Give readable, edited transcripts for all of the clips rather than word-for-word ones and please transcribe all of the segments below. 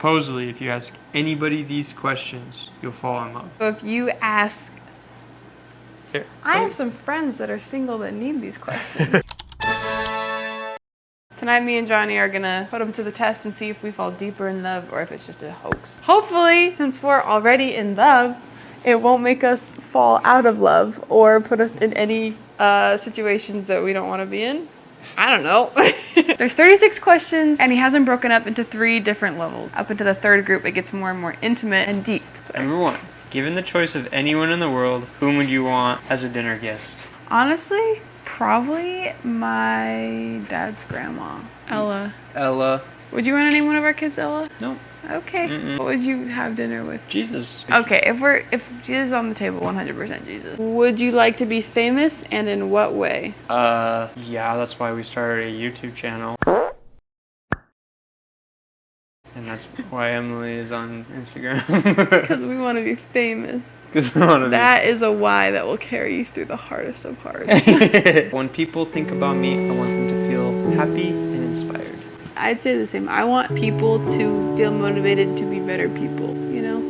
Supposedly, if you ask anybody these questions, you'll fall in love. So if you ask... Here. I have some friends that are single that need these questions. Tonight, me and Johnny are gonna put them to the test and see if we fall deeper in love or if it's just a hoax. Hopefully, since we're already in love, it won't make us fall out of love or put us in any situations that we don't want to be in. I don't know. There's 36 questions, and he has them broken up into 3 different levels. Up into the 3rd group, it gets more and more intimate and deep. Number 1. Given the choice of anyone in the world, whom would you want as a dinner guest? Honestly, probably my dad's grandma, Ella. Ella. Would you want to name one of our kids Ella? No. Okay. Mm-mm. What would you have dinner with? Jesus. Okay, if Jesus is on the table, 100% Jesus. Would you like to be famous, and in what way? Yeah, that's why we started a YouTube channel. And that's why Emily is on Instagram. Because we want to be famous. Because we want to That is a why that will carry you through the hardest of hearts. When people think about me, I want them to feel happy and inspired. I'd say the same. I want people to feel motivated to be better people, you know?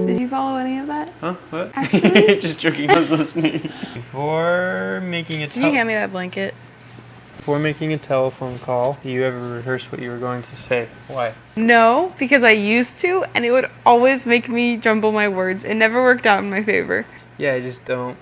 Did you follow any of that? Huh? What? Actually? Just joking, I was listening. Before making a Can you hand me that blanket? Before making a telephone call, do you ever rehearse what you were going to say? Why? No, because I used to, and it would always make me jumble my words. It never worked out in my favor. Yeah, I just don't.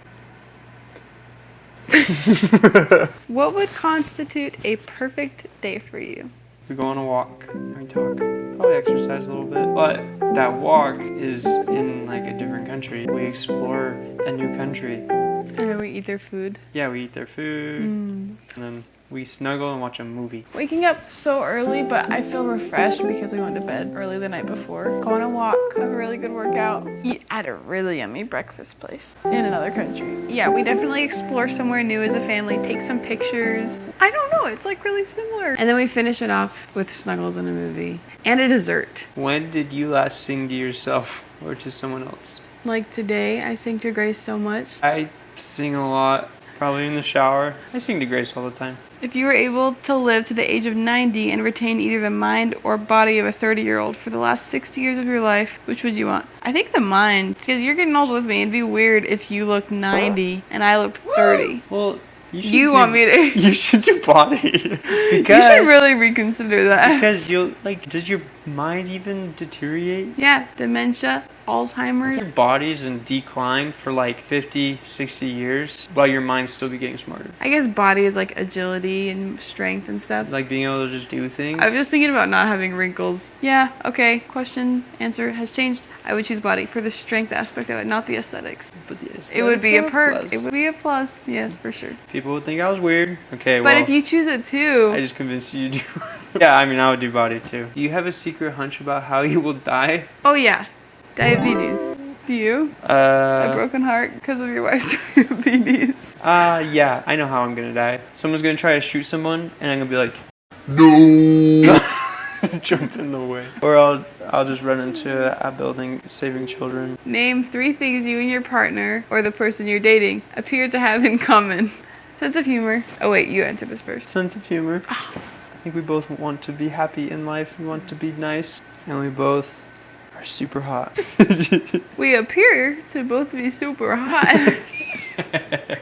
What would constitute a perfect day for you? We go on a walk and we talk. Probably exercise a little bit. But that walk is in like a different country. We explore a new country. And then we eat their food. Yeah, we eat their food. And then we snuggle and watch a movie. Waking up so early, but I feel refreshed because we went to bed early the night before. Go on a walk, have a really good workout, eat at a really yummy breakfast place in another country. Yeah, we definitely explore somewhere new as a family, take some pictures. I don't know, it's like really similar. And then we finish it off with snuggles and a movie. And a dessert. When did you last sing to yourself or to someone else? Like today, I sing to Grace so much. I sing a lot, probably in the shower. I sing to Grace all the time. If you were able to live to the age of 90 and retain either the mind or body of a 30-year-old for the last 60 years of your life, which would you want? I think the mind, because you're getting old with me. It'd be weird if you looked 90 and I looked 30. Well, you want me to... You should do body. Because, you should really reconsider that. Because you'll, like, does your mind even deteriorate? Yeah, dementia, Alzheimer's. Your body's in decline for like 50, 60 years, while your mind's still be getting smarter. I guess body is like agility and strength and stuff. Like being able to just do things. I was just thinking about not having wrinkles. Yeah, okay, answer has changed. I would choose body for the strength aspect of it, not the aesthetics. But the aesthetics It would be a are perk. plus. It would be a plus, yes, for sure. People would think I was weird. Okay, But well, if you choose it too... I just convinced you to do. Yeah, I mean, I would do body too. Do you have a secret hunch about how you will die? Oh yeah, diabetes. Do you? A broken heart because of your wife's diabetes. Yeah, I know how I'm gonna die. Someone's gonna try to shoot someone, and I'm gonna be like, no. Jump in the way. Or I'll just run into a building saving children. Name 3 things you and your partner, or the person you're dating, appear to have in common. Sense of humor. Oh wait, you answer this first. Sense of humor. I think we both want to be happy in life. We want to be nice. And we both are super hot. We appear to both be super hot.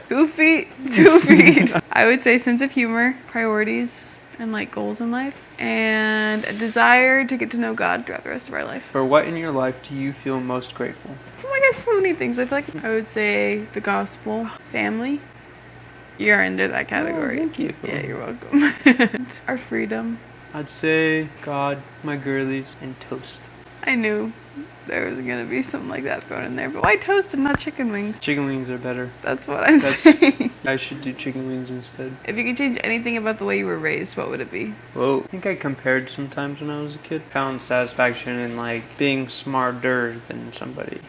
2 feet, 2 feet. I would say sense of humor, priorities, and like goals in life, and a desire to get to know God throughout the rest of our life. For what in your life do you feel most grateful? Oh my gosh, so many things. I feel like I would say the gospel, family. You're under that category. Oh, thank you. Yeah, you're welcome. Our freedom. I'd say God, my girlies, and toast. I knew there was gonna be something like that thrown in there, but why toast and not chicken wings? Chicken wings are better. That's what I'm saying. I should do chicken wings instead. If you could change anything about the way you were raised, what would it be? Well, I think I compared sometimes when I was a kid. Found satisfaction in like being smarter than somebody.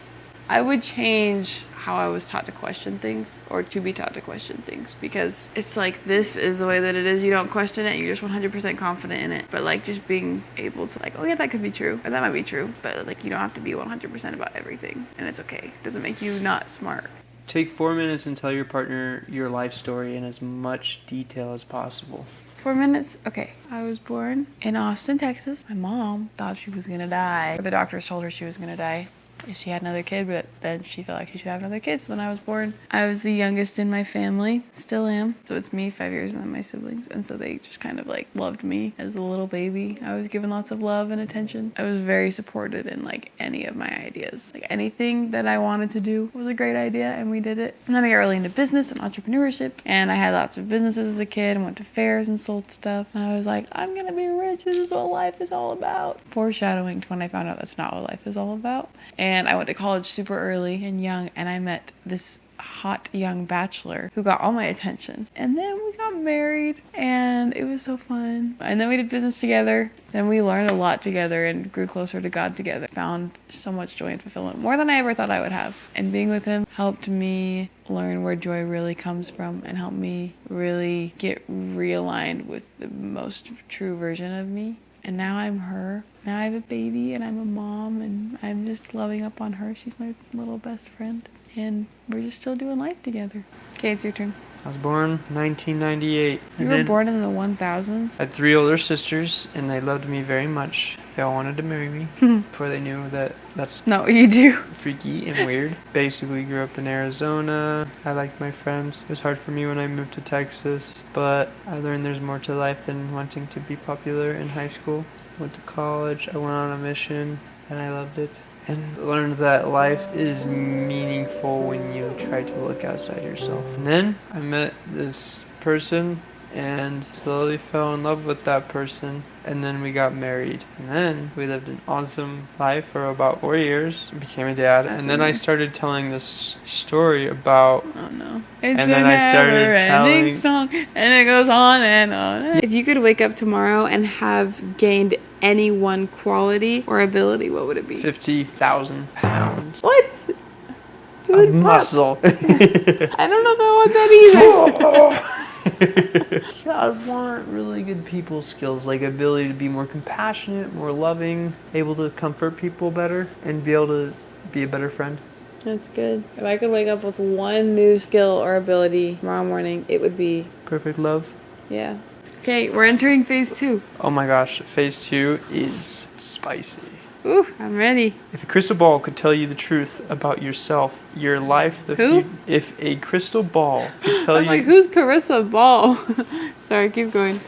I would change how I was taught to question things, or to be taught to question things, because it's like, this is the way that it is. You don't question it, you're just 100% confident in it. But like, just being able to like, oh yeah, that could be true, or that might be true, but like, you don't have to be 100% about everything, and it's okay. It doesn't make you not smart. Take 4 minutes and tell your partner your life story in as much detail as possible. 4 minutes? Okay. I was born in Austin, Texas. My mom thought she was gonna die. The doctors told her she was gonna die if she had another kid, but then she felt like she should have another kid, so then I was born. I was the youngest in my family, still am. So it's me, 5 years, and then my siblings. And so they just kind of like loved me as a little baby. I was given lots of love and attention. I was very supported in like any of my ideas. Like anything that I wanted to do was a great idea, and we did it. And then I got really into business and entrepreneurship, and I had lots of businesses as a kid and went to fairs and sold stuff. And I was like, I'm gonna be rich. This is what life is all about. Foreshadowing to when I found out that's not what life is all about. And I went to college super early and young, and I met this hot young bachelor who got all my attention. And then we got married, and it was so fun. And then we did business together. Then we learned a lot together and grew closer to God together. Found so much joy and fulfillment, more than I ever thought I would have. And being with him helped me learn where joy really comes from and helped me really get realigned with the most true version of me. And now I'm her. Now I have a baby and I'm a mom and I'm just loving up on her. She's my little best friend. And we're just still doing life together. Okay, it's your turn. I was born 1998. You were born in the 1000s? I had 3 older sisters, and they loved me very much. They all wanted to marry me before they knew that that's not what you do. Freaky and weird. Basically grew up in Arizona. I liked my friends. It was hard for me when I moved to Texas, but I learned there's more to life than wanting to be popular in high school. Went to college. I went on a mission, and I loved it. And learned that life is meaningful when you try to look outside yourself. And then I met this person and slowly fell in love with that person. And then we got married. And then we lived an awesome life for about 4 years. Became a dad. That's and then I started telling this story about... Oh no. It's and then I started telling... song, and it goes on and on. If you could wake up tomorrow and have gained any one quality or ability, what would it be? 50,000 pounds. What? Of muscle. I don't know if I want that either. I want really good people skills, like ability to be more compassionate, more loving, able to comfort people better, and be able to be a better friend. That's good. If I could wake up with one new skill or ability tomorrow morning, it would be... perfect love. Yeah. Okay, we're entering phase 2. Oh my gosh, phase 2 is spicy. Ooh, I'm ready. If a crystal ball could tell you the truth about yourself, your life, if a crystal ball could tell I was like, who's Carissa Ball? Sorry, keep going.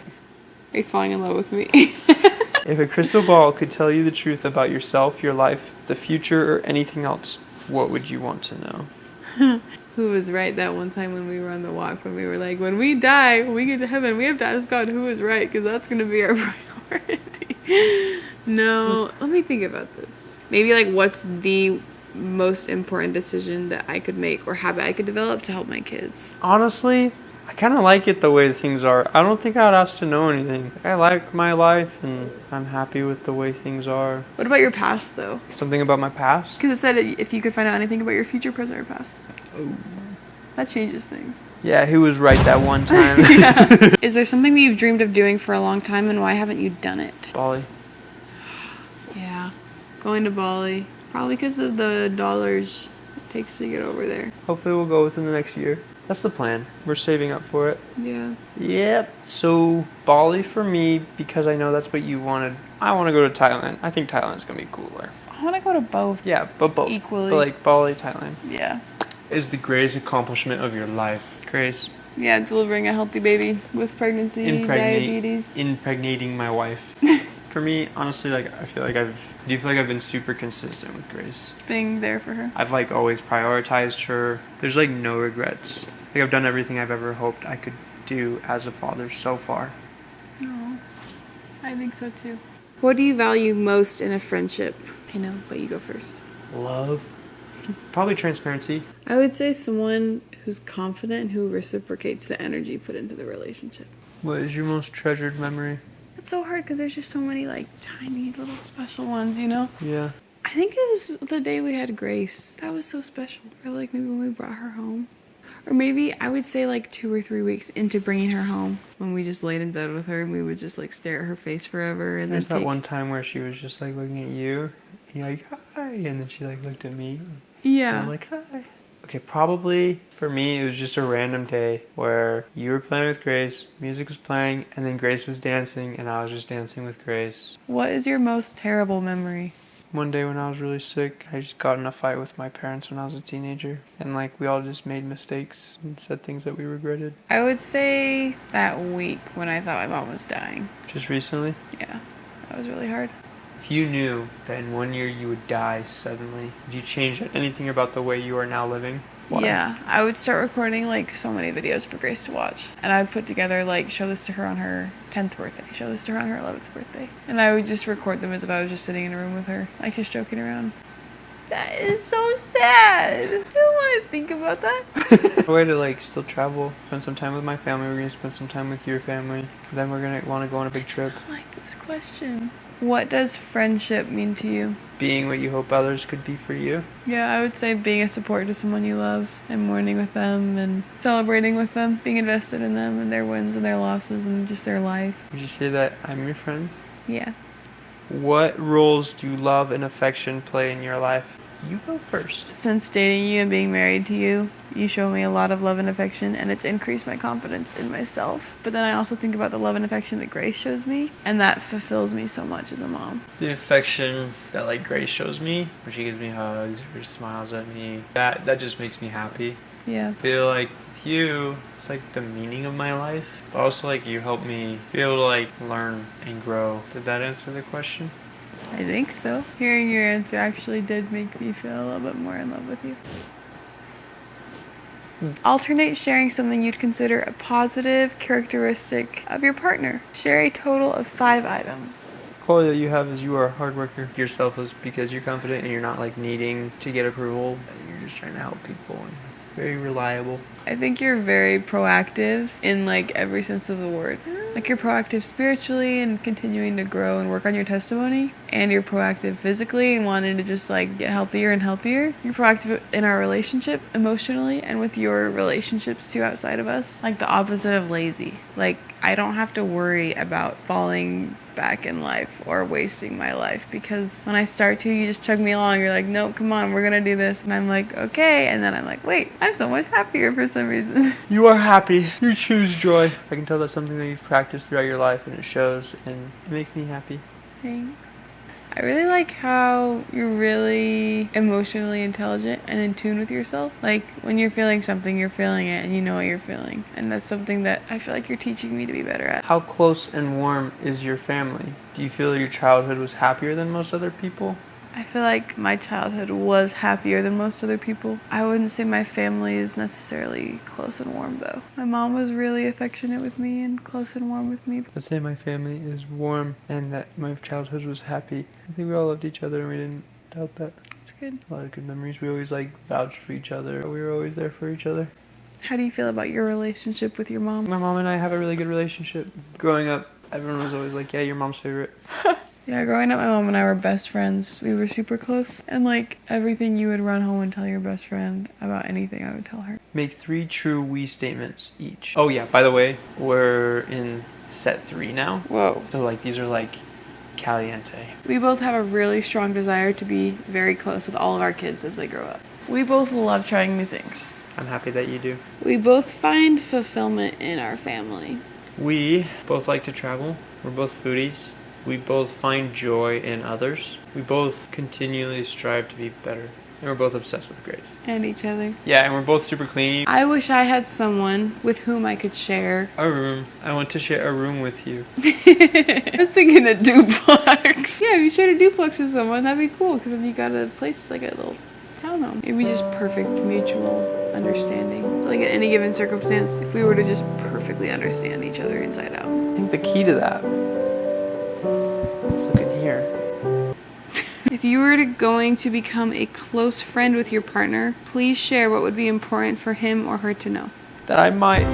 Are you falling in love with me? If a crystal ball could tell you the truth about yourself, your life, the future, or anything else, what would you want to know? Who was right that one time when we were on the walk, when we were like, when we die, when we get to heaven, we have to ask God who was right, because that's going to be our priority. No, let me think about this. Maybe like, what's the most important decision that I could make or habit I could develop to help my kids? Honestly, I kind of like it the way things are. I don't think I would ask to know anything. I like my life and I'm happy with the way things are. What about your past, though? Something about my past? Because it said if you could find out anything about your future, present, or past. Oh. That changes things. Yeah, who was right that one time? Yeah. Is there something that you've dreamed of doing for a long time, and why haven't you done it? Bali. Yeah, going to Bali. Probably because of the dollars it takes to get over there. Hopefully we'll go within the next year. That's the plan. We're saving up for it. Yeah. Yep. So Bali for me, because I know that's what you wanted. I want to go to Thailand. I think Thailand's going to be cooler. I want to go to both. Yeah, but both. Equally. But like Bali, Thailand. Yeah. Is the greatest accomplishment of your life. Grace. Yeah, delivering a healthy baby with pregnancy, diabetes. Impregnating my wife. For me, honestly, like I feel like I've been super consistent with Grace. Being there for her. I've like always prioritized her. There's like no regrets. Like I've done everything I've ever hoped I could do as a father so far. Oh, I think so too. What do you value most in a friendship? I know, but you go first. Love. Probably transparency. I would say someone who's confident and who reciprocates the energy put into the relationship. What is your most treasured memory? It's so hard because there's just so many like tiny little special ones, you know? Yeah. I think it was the day we had Grace. That was so special. Or like maybe when we brought her home. Or maybe I would say like 2 or 3 weeks into bringing her home, when we just laid in bed with her and we would just like stare at her face forever. And There's then that one time where she was just like looking at you, and you're like, hi, and then she like looked at me. Yeah. And I'm like, hi. Okay, probably for me it was just a random day where you were playing with Grace, music was playing, and then Grace was dancing, and I was just dancing with Grace. What is your most terrible memory? One day when I was really sick, I just got in a fight with my parents when I was a teenager. And like we all just made mistakes and said things that we regretted. I would say that week when I thought my mom was dying. Just recently. Yeah, that was really hard. If you knew that in 1 year you would die suddenly, would you change anything about the way you are now living? Why? Yeah, I would start recording like so many videos for Grace to watch. And I would put together like show this to her on her 10th birthday, show this to her on her 11th birthday. And I would just record them as if I was just sitting in a room with her, like just joking around. That is so sad. I don't want to think about that. A way to like still travel, spend some time with my family, we're gonna spend some time with your family. And then we're gonna want to go on a big trip. I like this question. What does friendship mean to you? Being what you hope others could be for you. Yeah, I would say being a support to someone you love and mourning with them and celebrating with them, being invested in them and their wins and their losses and just their life. Would you say that I'm your friend? Yeah. What roles do love and affection play in your life? You go first. Since dating you and being married to you, you show me a lot of love and affection, and it's increased my confidence in myself. But then I also think about the love and affection that Grace shows me, and that fulfills me so much as a mom. The affection that like Grace shows me, when she gives me hugs or smiles at me, that just makes me happy. Yeah. I feel like with you, it's like the meaning of my life, but also like you help me be able to like learn and grow. Did that answer the question? I think so. Hearing your answer actually did make me feel a little bit more in love with you. Alternate sharing something you'd consider a positive characteristic of your partner. Share a total of 5 items. The quality that you have is you are a hard worker. You're selfless because you're confident and you're not like needing to get approval. You're just trying to help people and very reliable. I think you're very proactive in like every sense of the word. Like you're proactive spiritually and continuing to grow and work on your testimony, and you're proactive physically and wanting to just like get healthier and healthier. You're proactive in our relationship emotionally and with your relationships too outside of us. Like the opposite of lazy. Like I don't have to worry about falling back in life or wasting my life, because when I start to, you just chug me along. You're like, no, come on, we're gonna do this, and I'm like, okay, and then I'm like, wait, I'm so much happier for some reason. You are happy. You choose joy. I can tell that's something that you've practiced throughout your life, and it shows, and it makes me happy. Thanks. I really like how you're really emotionally intelligent and in tune with yourself. Like when you're feeling something, you're feeling it and you know what you're feeling. And that's something that I feel like you're teaching me to be better at. How close and warm is your family? Do you feel your childhood was happier than most other people? I feel like my childhood was happier than most other people. I wouldn't say my family is necessarily close and warm though. My mom was really affectionate with me and close and warm with me. I'd say my family is warm and that my childhood was happy. I think we all loved each other and we didn't doubt that. It's good. A lot of good memories. We always like vouched for each other. We were always there for each other. How do you feel about your relationship with your mom? My mom and I have a really good relationship. Growing up, everyone was always like, yeah, you're mom's favorite. Yeah, growing up, my mom and I were best friends. We were super close. And like everything you would run home and tell your best friend about anything, I would tell her. Make 3 true we statements each. Oh yeah, by the way, we're in set 3 now. Whoa. So like these are like caliente. We both have a really strong desire to be very close with all of our kids as they grow up. We both love trying new things. I'm happy that you do. We both find fulfillment in our family. We both like to travel. We're both foodies. We both find joy in others. We both continually strive to be better. And we're both obsessed with Grace. And each other. Yeah, and we're both super clean. I wish I had someone with whom I could share A room. I want to share a room with you. I was thinking a duplex. Yeah, if you shared a duplex with someone, that'd be cool, because then you got a place like a little townhome. Maybe just perfect mutual understanding. Like in any given circumstance, if we were to just perfectly understand each other inside out. I think the key to that. Let's look in here. If you were going to become a close friend with your partner, please share what would be important for him or her to know. That I might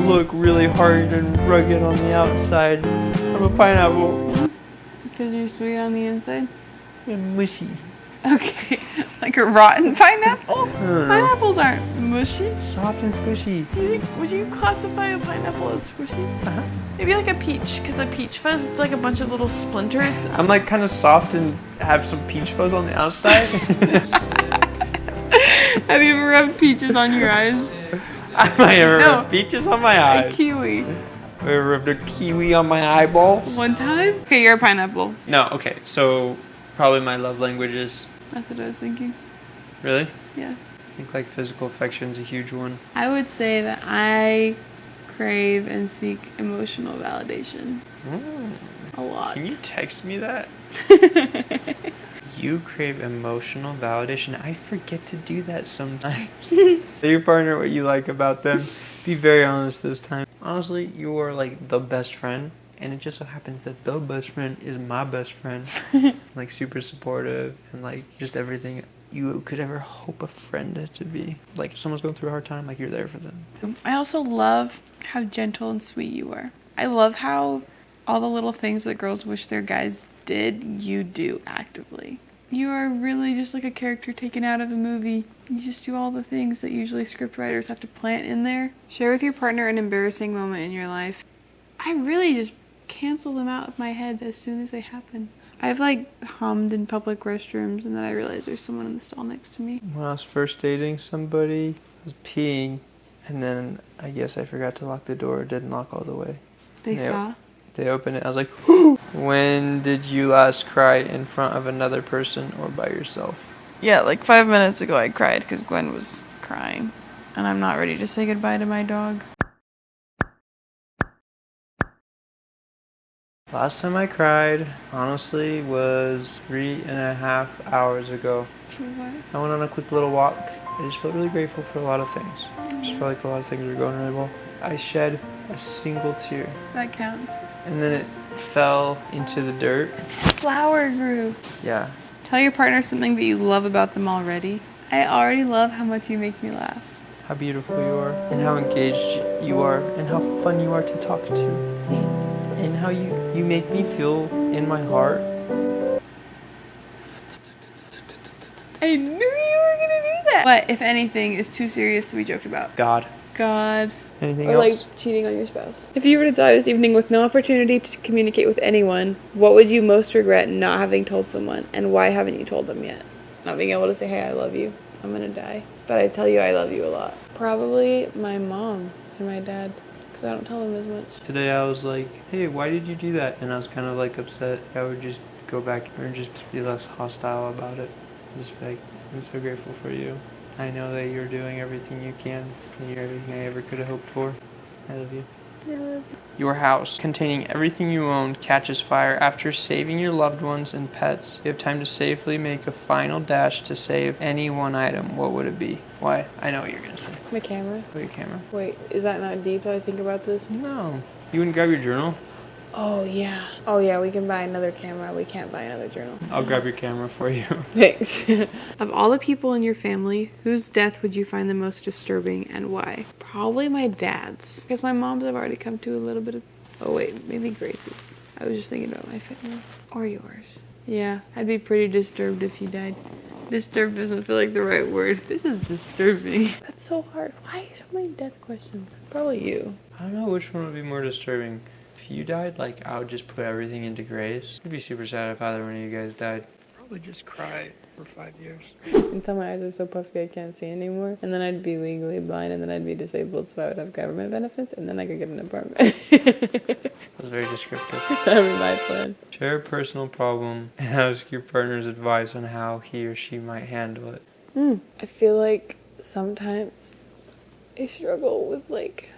look really hard and rugged on the outside. I'm a pineapple. Because you're sweet on the inside? And mushy. Okay. Like a rotten pineapple? I don't know. Pineapples aren't mushy. Soft and squishy. Do you think, would you classify a pineapple as squishy? Uh-huh. Maybe like a peach, because the peach fuzz, it's like a bunch of little splinters. I'm like kind of soft and have some peach fuzz on the outside. Have you ever rubbed peaches on your eyes? I might ever No. rub peaches on my A eyes. kiwi. I ever rubbed a kiwi on my eyeball? One time? Okay, you're a pineapple. No, okay. So probably my love language is That's what I was thinking. really? Yeah. I think like physical affection is a huge one. I would say that I crave and seek emotional validation a lot. Can you text me that? You crave emotional validation. I forget to do that sometimes. Tell your partner what you like about them. Be very honest this time. Honestly, you are like the best friend. And it just so happens that the best friend is my best friend. Like super supportive and like just everything you could ever hope a friend to be. Like if someone's going through a hard time, like you're there for them. I also love how gentle and sweet you are. I love how all the little things that girls wish their guys did, you do actively. You are really just like a character taken out of a movie. You just do all the things that usually script writers have to plant in there. Share with your partner an embarrassing moment in your life. I really just cancel them out of my head as soon as they happen. I've like hummed in public restrooms and then I realized there's someone in the stall next to me. When I was first dating somebody, I was peeing, and then I guess I forgot to lock the door. It didn't lock all the way. They saw? They opened it. I was like, when did you last cry in front of another person or by yourself? Yeah, like 5 minutes ago I cried because Gwen was crying. And I'm not ready to say goodbye to my dog. Last time I cried, honestly, was 3.5 hours ago. For what? I went on a quick little walk. I just felt really grateful for a lot of things. I just felt like a lot of things were going really well. I shed a single tear. That counts. And then it fell into the dirt. Flower grew. Yeah. Tell your partner something that you love about them already. I already love how much you make me laugh. How beautiful you are, and how engaged you are, and how fun you are to talk to. And how you make me feel in my heart. I knew you were gonna do that. What, if anything, is too serious to be joked about? God. God. Anything Or else? like cheating on your spouse. If you were to die this evening with no opportunity to communicate with anyone, what would you most regret not having told someone? And why haven't you told them yet? Not being able to say, hey, I love you. I'm gonna die. But I tell you I love you a lot. Probably my mom and my dad. Because I don't tell them as much. Today I was like, hey, why did you do that? And I was kind of like upset. I would just go back and just be less hostile about it. Just be like, I'm so grateful for you. I know that you're doing everything you can, and you're everything I ever could have hoped for. I love you. I love you. Your house, containing everything you own, catches fire. After saving your loved ones and pets, you have time to safely make a final dash to save any one item. What would it be? Why? I know what you're going to say. My camera. Put your camera. Wait, is that not deep that I think about this? No. You wouldn't grab your journal? Oh yeah. Oh yeah, we can buy another camera. We can't buy another journal. I'll grab your camera for you. Thanks. Of all the people in your family, whose death would you find the most disturbing and why? Probably my dad's. Because my mom's I've already come to a little bit of... Oh wait, maybe Grace's. I was just thinking about my family. Or yours. Yeah, I'd be pretty disturbed if you died. Disturbed doesn't feel like the right word. This is disturbing. That's so hard. Why so many death questions? Probably you. I don't know which one would be more disturbing. If you died, like, I would just put everything into Grace. I'd be super sad if either one of you guys died. Probably just cry for 5 years. Until my eyes are so puffy I can't see anymore. And then I'd be legally blind and then I'd be disabled so I would have government benefits and then I could get an apartment. That's very descriptive. That would be my plan. Share a personal problem and ask your partner's advice on how he or she might handle it. I feel like sometimes I struggle with like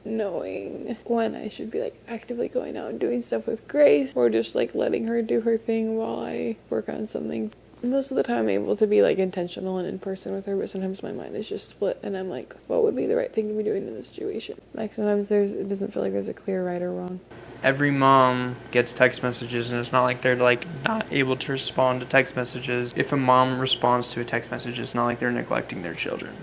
knowing when I should be like actively going out and doing stuff with Grace or just like letting her do her thing while I work on something. Most of the time I'm able to be like intentional and in person with her, but sometimes my mind is just split and I'm like, what would be the right thing to be doing in this situation? Like sometimes it doesn't feel like there's a clear right or wrong. Every mom gets text messages, and it's not like they're like not able to respond to text messages. If a mom responds to a text message, it's not like they're neglecting their children.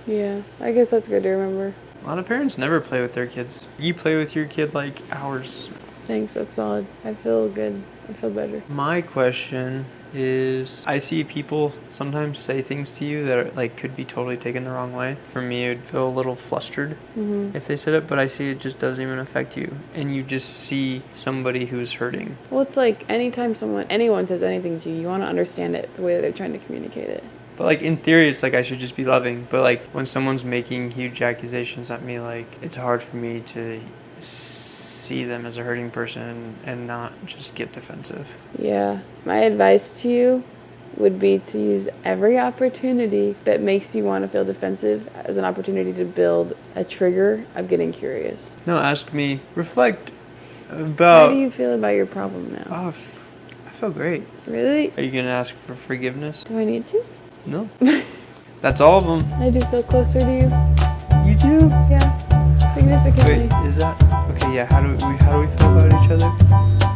Yeah, I guess that's good to remember. A lot of parents never play with their kids. You play with your kid like hours. Thanks, that's solid. I feel good. I feel better. My question is, I see people sometimes say things to you that are, like could be totally taken the wrong way. For me, it would feel a little flustered if they said it, but I see it just doesn't even affect you, and you just see somebody who's hurting. Well, it's like anytime anyone says anything to you, you want to understand it the way that they're trying to communicate it. But like in theory, it's like I should just be loving. But like when someone's making huge accusations at me, like it's hard for me to see them as a hurting person and not just get defensive. Yeah. My advice to you would be to use every opportunity that makes you want to feel defensive as an opportunity to build a trigger of getting curious. No, ask me, reflect How about. do you feel about your problem now? Oh, I feel great. Really? Are you gonna ask for forgiveness? Do I need to? No. That's all of them. I do feel closer to you. You do? Yeah. Significantly. Wait, is that okay? Yeah. How do we feel about each other?